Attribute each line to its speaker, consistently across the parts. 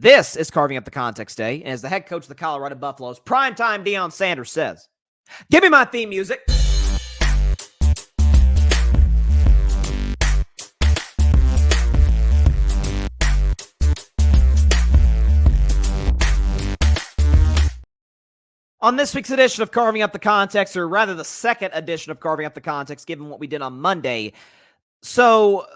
Speaker 1: This is Carving Up the Context Day, and as the head coach of the Colorado Buffaloes, primetime Deion Sanders says, "Give me my theme music." On this week's edition of Carving Up the Context, or rather the second edition of Carving Up the Context, given what we did on Monday. So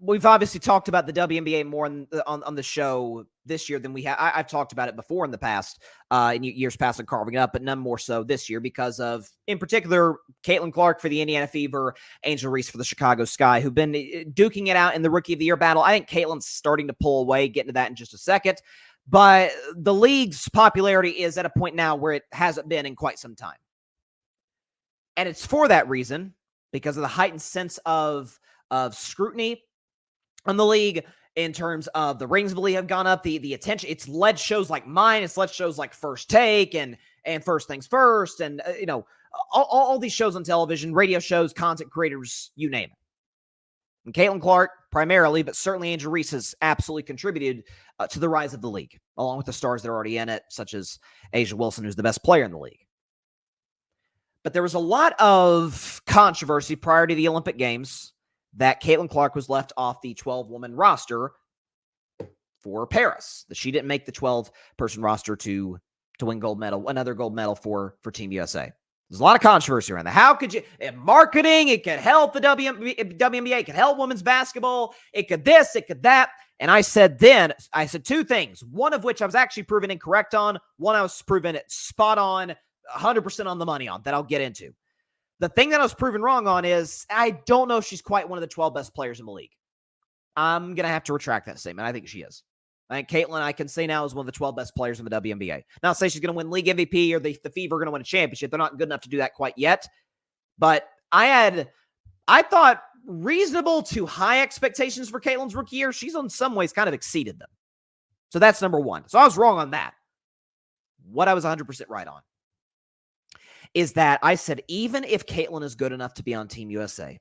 Speaker 1: we've obviously talked about the WNBA more on the show this year than we have. I've talked about it before in the past, in years past on Carving It Up, but none more so this year because of, in particular, Caitlin Clark for the Indiana Fever, Angel Reese for the Chicago Sky, who've been duking it out in the Rookie of the Year battle. I think Caitlin's starting to pull away, get into that in just a second. But the league's popularity is at a point now where it hasn't been in quite some time. And it's for that reason, because of the heightened sense of scrutiny on the league in terms of the ratings of the league have gone up, the attention. It's led shows like mine, it's led shows like First Take and First Things First, and all these shows on television, radio shows, content creators, you name it. And Caitlin Clark primarily, but certainly Angel Reese has absolutely contributed to the rise of the league, along with the stars that are already in it, such as A'ja Wilson, who's the best player in the league. But there was a lot of controversy prior to the Olympic Games that Caitlin Clark was left off the 12-woman roster for Paris, that she didn't make the 12-person roster to win another gold medal for Team USA. There's a lot of controversy around that. How could you? In marketing, it could help the WNBA, it could help women's basketball, it could this, it could that. And I said two things, one of which I was actually proven incorrect on, one I was proven spot on, 100% on the money on, that I'll get into. The thing that I was proven wrong on is I don't know if she's quite one of the 12 best players in the league. I'm going to have to retract that statement. I think she is. I think Caitlin, I can say now, is one of the 12 best players in the WNBA. Not say she's going to win league MVP or the Fever are going to win a championship. They're not good enough to do that quite yet. But I thought reasonable to high expectations for Caitlin's rookie year. She's in some ways kind of exceeded them. So that's number one. So I was wrong on that. What I was 100% right on is that I said, even if Caitlin is good enough to be on Team USA,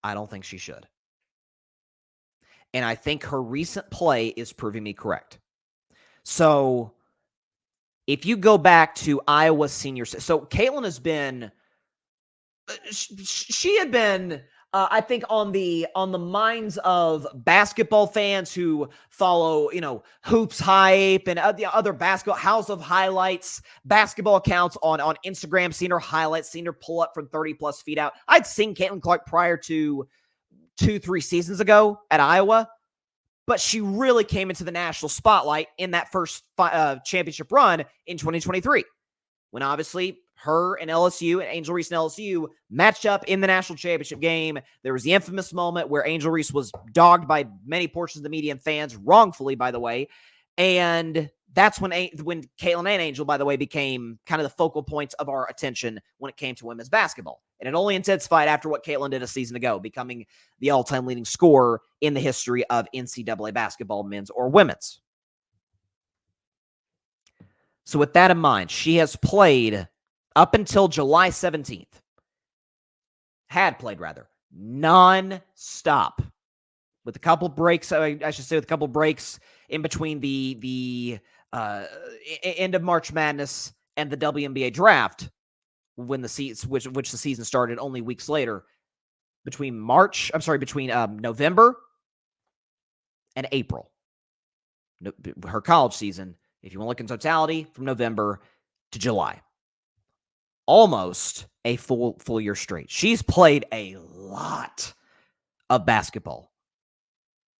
Speaker 1: I don't think she should. And I think her recent play is proving me correct. So if you go back to Iowa senior, so Caitlin has been, she had been, I think on the minds of basketball fans who follow, Hoops Hype and other basketball House of Highlights basketball accounts on Instagram, seen her highlights, seen her pull up from 30 plus feet out. I'd seen Caitlin Clark prior to 2-3 seasons ago at Iowa, but she really came into the national spotlight in that first championship run in 2023, when obviously her and LSU and Angel Reese and LSU matched up in the national championship game. There was the infamous moment where Angel Reese was dogged by many portions of the media and fans, wrongfully, by the way. And that's when Caitlin and Angel, by the way, became kind of the focal points of our attention when it came to women's basketball. And it only intensified after what Caitlin did a season ago, becoming the all-time leading scorer in the history of NCAA basketball, men's or women's. So with that in mind, she has played up until July 17th, non-stop, with a couple breaks, I should say, with a couple breaks in between the end of March Madness and the WNBA draft, when the which the season started only weeks later, between November and April. Her college season, if you want to look in totality, from November to July. Almost a full year straight. She's played a lot of basketball.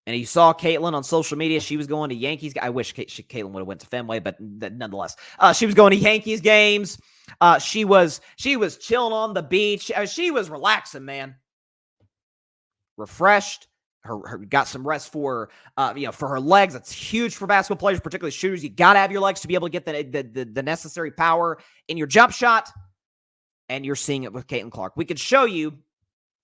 Speaker 1: And you saw Caitlin on social media. She was going to Yankees. I wish Caitlin would have went to Fenway, but nonetheless, she was going to Yankees games. She was chilling on the beach. She was relaxing, man. Refreshed. Her got some rest for her legs. That's huge for basketball players, particularly shooters. You got to have your legs to be able to get the necessary power in your jump shot. And you're seeing it with Caitlin Clark. We could show you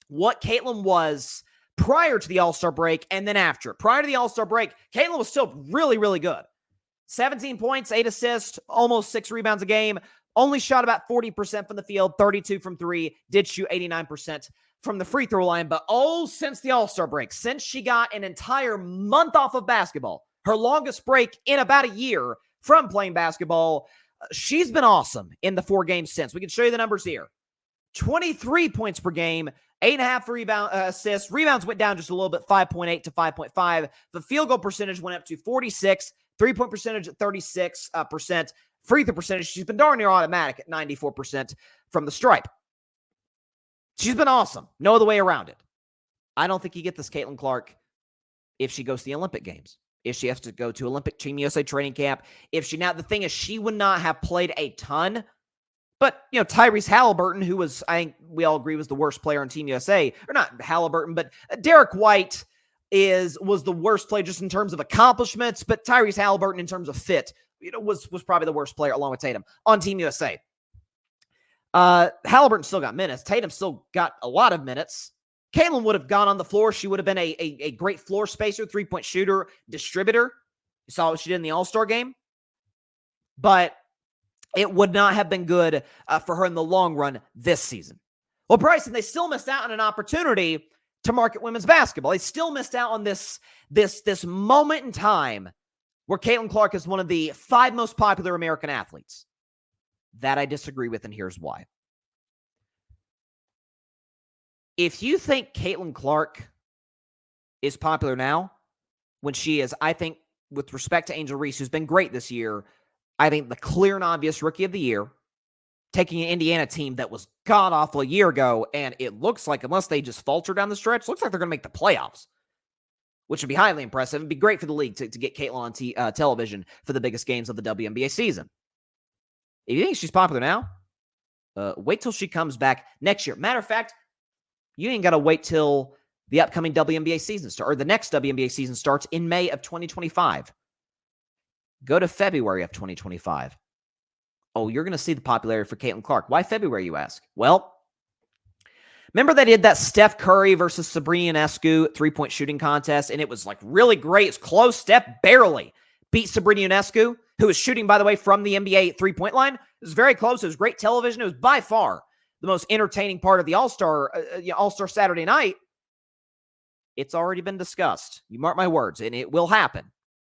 Speaker 1: what Caitlin was prior to the All-Star break and then after it. Prior to the All-Star break, Caitlin was still really, really good. 17 points, 8 assists, almost 6 rebounds a game. Only shot about 40% from the field, 32 from 3. Did shoot 89% from the free throw line. But since the All-Star break, since she got an entire month off of basketball, her longest break in about a year from playing basketball. She's been awesome in the 4 games since. We can show you the numbers here. 23 points per game, 8.5 rebound assists. Rebounds went down just a little bit, 5.8 to 5.5. The field goal percentage went up to 46. 3-point percentage at 36%. Free throw percentage, she's been darn near automatic at 94% from the stripe. She's been awesome. No other way around it. I don't think you get this Caitlin Clark if she goes to the Olympic Games. If she has to go to Olympic Team USA training camp. The thing is, she would not have played a ton. But, Tyrese Halliburton, who was, I think we all agree, was the worst player on Team USA. Or not Halliburton, but Derek White was the worst player just in terms of accomplishments. But Tyrese Halliburton, in terms of fit, was probably the worst player along with Tatum on Team USA. Halliburton still got minutes. Tatum still got a lot of minutes. Caitlin would have gone on the floor. She would have been a great floor spacer, 3-point shooter, distributor. You saw what she did in the All-Star game. But it would not have been good for her in the long run this season. Well, Bryson, they still missed out on an opportunity to market women's basketball. They still missed out on this moment in time where Caitlin Clark is one of the 5 most popular American athletes. That I disagree with, and here's why. If you think Caitlin Clark is popular now, when she is, I think, with respect to Angel Reese, who's been great this year, I think the clear and obvious rookie of the year, taking an Indiana team that was god-awful a year ago, and it looks like, unless they just falter down the stretch, looks like they're going to make the playoffs, which would be highly impressive. It'd be great for the league to get Caitlin on television for the biggest games of the WNBA season. If you think she's popular now, wait till she comes back next year. Matter of fact, you ain't got to wait till the upcoming WNBA season starts, or the next WNBA season starts in May of 2025. Go to February of 2025. Oh, you're going to see the popularity for Caitlin Clark. Why February, you ask? Well, remember they did that Steph Curry versus Sabrina Ionescu 3-point shooting contest, and it was like really great. It's close. Steph barely beat Sabrina Ionescu, who was shooting, by the way, from the NBA 3-point line. It was very close. It was great television. It was by far the most entertaining part of the All-Star Saturday night. It's already been discussed. You mark my words, and it will happen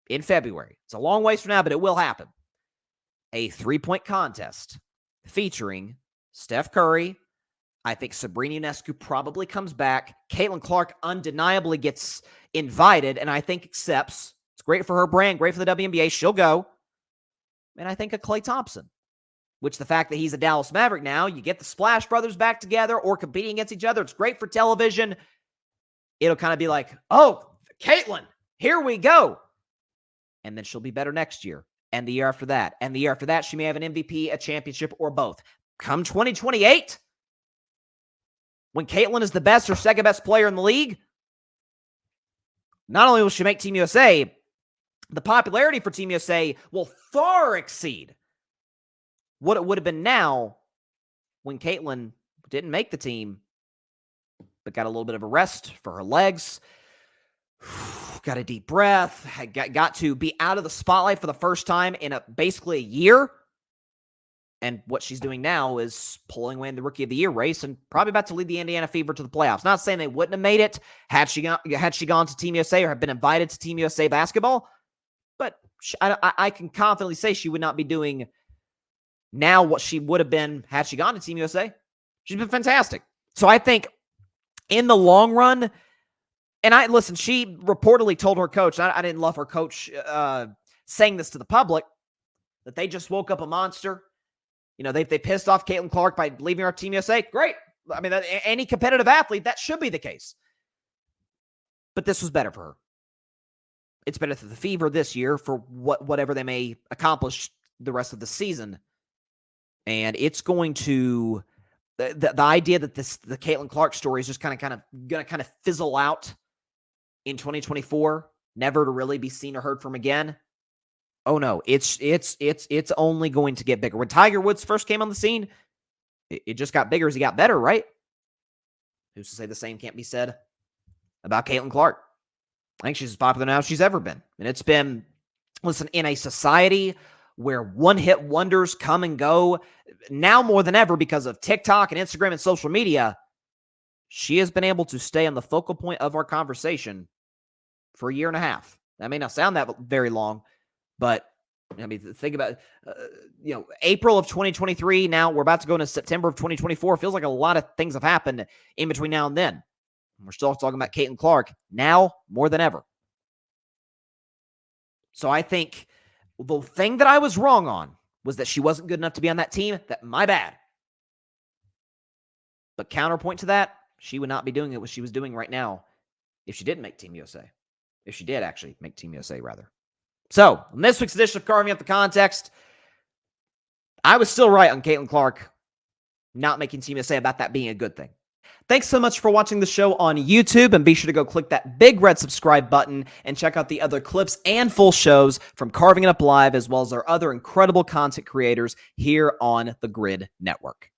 Speaker 1: in February. It's a long ways from now, but it will happen. A 3-point contest featuring Steph Curry. I think Sabrina Ionescu probably comes back. Caitlin Clark undeniably gets invited, and I think accepts. It's great for her brand, great for the WNBA. She'll go. And I think a Klay Thompson, which the fact that he's a Dallas Maverick now, you get the Splash Brothers back together or competing against each other. It's great for television. It'll kind of be like, oh, Caitlin, here we go. And then she'll be better next year and the year after that. And the year after that, she may have an MVP, a championship, or both. Come 2028, when Caitlin is the best or second best player in the league, not only will she make Team USA, the popularity for Team USA will far exceed what it would have been now when Caitlin didn't make the team, but got a little bit of a rest for her legs, got a deep breath, got to be out of the spotlight for the first time in basically a year. And what she's doing now is pulling away in the Rookie of the Year race and probably about to lead the Indiana Fever to the playoffs. Not saying they wouldn't have made it had she gone to Team USA or have been invited to Team USA basketball, but I can confidently say she would not be doing now what she would have been had she gone to Team USA. She's been fantastic. So I think in the long run, and she reportedly told her coach, I didn't love her coach saying this to the public, that they just woke up a monster. They pissed off Caitlin Clark by leaving our Team USA. Great. I mean, any competitive athlete, that should be the case. But this was better for her. It's better for the Fever this year for whatever they may accomplish the rest of the season. And it's going to the idea that the Caitlin Clark story is just kind of fizzle out in 2024, never to really be seen or heard from again. Oh no, it's only going to get bigger. When Tiger Woods first came on the scene, it just got bigger as he got better, right? Who's to say the same can't be said about Caitlin Clark? I think she's as popular now as she's ever been. And it's been, listen, in a society where one-hit wonders come and go, now more than ever because of TikTok and Instagram and social media, she has been able to stay on the focal point of our conversation for a year and a half. That may not sound that very long, but I mean, think about, April of 2023. Now we're about to go into September of 2024. Feels like a lot of things have happened in between now and then. We're still talking about Caitlin Clark now more than ever. So I think the thing that I was wrong on was that she wasn't good enough to be on that team. That my bad. But counterpoint to that, she would not be doing what she was doing right now if she didn't make Team USA. If she did actually make Team USA, rather. So, in this week's edition of Carving Up the Context, I was still right on Caitlin Clark not making Team USA about that being a good thing. Thanks so much for watching the show on YouTube, and be sure to go click that big red subscribe button and check out the other clips and full shows from Carving It Up Live, as well as our other incredible content creators here on the Grid Network.